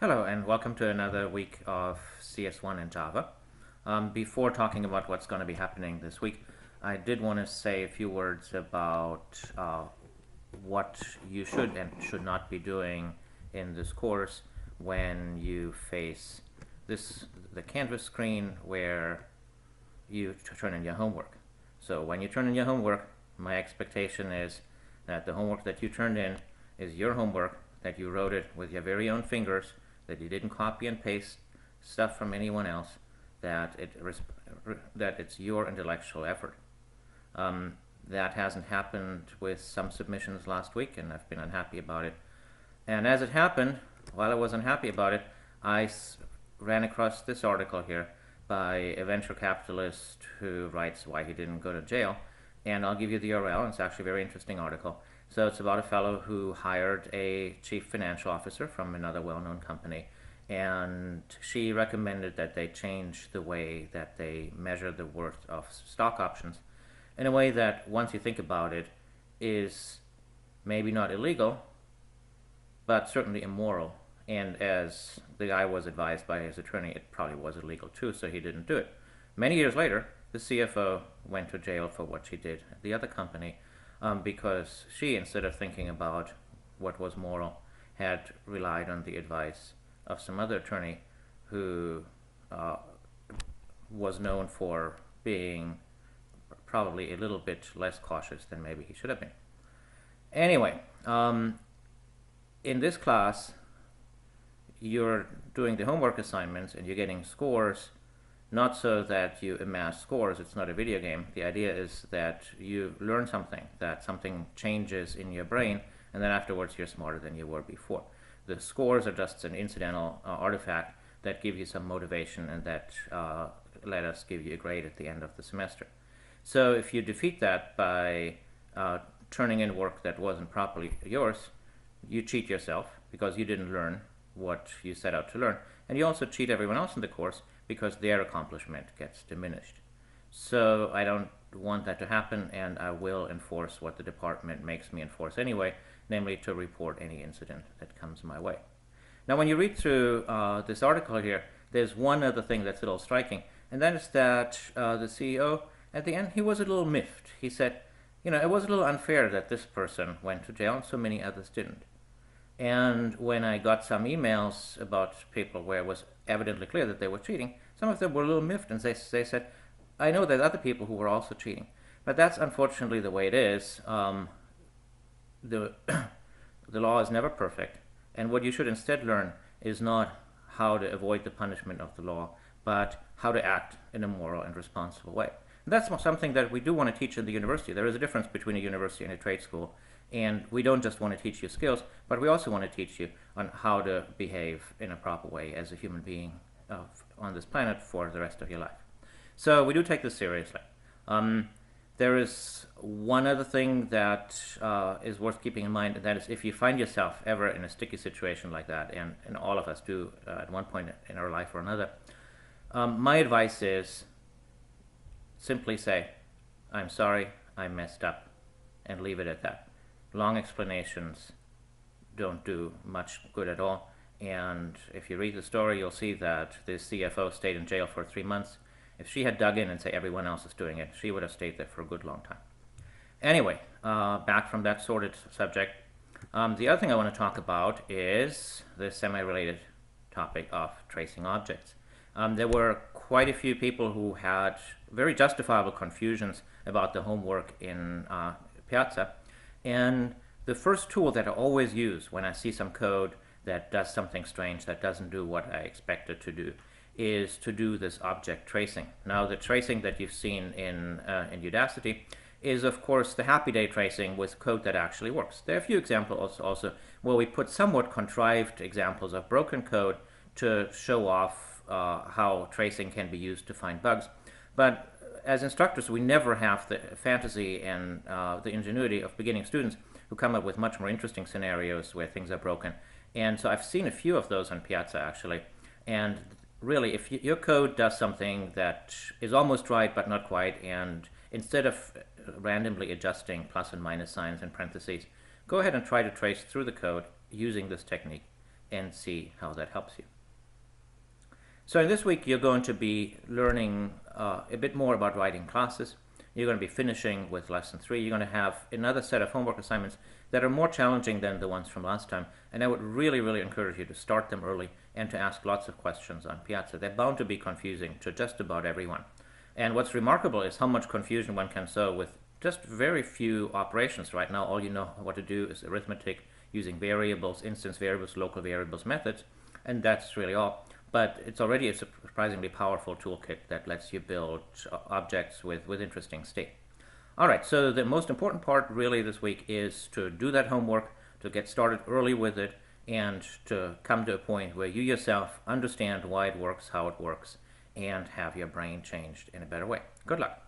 Hello and welcome to another week of CS1 in Java. Before talking about what's going to be happening this week, I did want to say a few words about what you should and should not be doing in this course when you face the Canvas screen where you turn in your homework. So when you turn in your homework, my expectation is that the homework that you turned in is your homework, that you wrote it with your very own fingers, that you didn't copy and paste stuff from anyone else, that it's your intellectual effort. That hasn't happened with some submissions last week, and I've been unhappy about it. And as it happened, while I was unhappy about it, I ran across this article here by a venture capitalist who writes why he didn't go to jail. And I'll give you the URL. It's actually a very interesting article. So it's about a fellow who hired a chief financial officer from another well-known company, and she recommended that they change the way that they measure the worth of stock options in a way that, once you think about it, is maybe not illegal, but certainly immoral. And as the guy was advised by his attorney, it probably was illegal too, so he didn't do it. Many years later, the CFO went to jail for what she did at the other company, because she, instead of thinking about what was moral, had relied on the advice of some other attorney who was known for being probably a little bit less cautious than maybe he should have been. Anyway, in this class, you're doing the homework assignments and you're getting scores, not so that you amass scores. It's not a video game. The idea is that you learn something, that something changes in your brain, and then afterwards you're smarter than you were before. The scores are just an incidental artifact that give you some motivation and that let us give you a grade at the end of the semester. So if you defeat that by turning in work that wasn't properly yours, you cheat yourself because you didn't learn what you set out to learn. And you also cheat everyone else in the course because their accomplishment gets diminished. So I don't want that to happen, and I will enforce what the department makes me enforce anyway, namely to report any incident that comes my way. Now when you read through this article here, there's one other thing that's a little striking, and that is that the CEO, at the end, he was a little miffed. He said, it was a little unfair that this person went to jail and so many others didn't. And when I got some emails about people where it was evidently clear that they were cheating, some of them were a little miffed, and they said, I know there's other people who were also cheating. But that's unfortunately the way it is. The law is never perfect, and what you should instead learn is not how to avoid the punishment of the law, but how to act in a moral and responsible way. And that's something that we do want to teach in the university. There is a difference between a university and a trade school. And we don't just want to teach you skills, but we also want to teach you on how to behave in a proper way as a human being on this planet for the rest of your life. So we do take this seriously. There is one other thing that is worth keeping in mind, and that is if you find yourself ever in a sticky situation like that, and all of us do at one point in our life or another, my advice is simply say, I'm sorry, I messed up, and leave it at that. Long explanations don't do much good at all, and if you read the story, you'll see that the CFO stayed in jail for 3 months. If she had dug in and said everyone else is doing it, she would have stayed there for a good long time. Anyway, back from that sordid subject, the other thing I want to talk about is the semi-related topic of tracing objects. There were quite a few people who had very justifiable confusions about the homework in Piazza. And the first tool that I always use when I see some code that does something strange, that doesn't do what I expect it to do, is to do this object tracing. Now, the tracing that you've seen in Udacity is, of course, the happy day tracing with code that actually works. There are a few examples also where we put somewhat contrived examples of broken code to show off how tracing can be used to find bugs. But as instructors, we never have the fantasy and the ingenuity of beginning students who come up with much more interesting scenarios where things are broken. And so I've seen a few of those on Piazza, actually. And really, if your code does something that is almost right but not quite, and instead of randomly adjusting plus and minus signs and parentheses, go ahead and try to trace through the code using this technique. and see how that helps you. So in this week, you're going to be learning a bit more about writing classes. You're going to be finishing with lesson 3. You're going to have another set of homework assignments that are more challenging than the ones from last time. And I would really, really encourage you to start them early and to ask lots of questions on Piazza. They're bound to be confusing to just about everyone. And what's remarkable is how much confusion one can sow with just very few operations. Right now, all you know what to do is arithmetic using variables, instance variables, local variables methods, and that's really all. But it's already a surprisingly powerful toolkit that lets you build objects with interesting state. All right, so the most important part really this week is to do that homework, to get started early with it, and to come to a point where you yourself understand why it works, how it works, and have your brain changed in a better way. Good luck.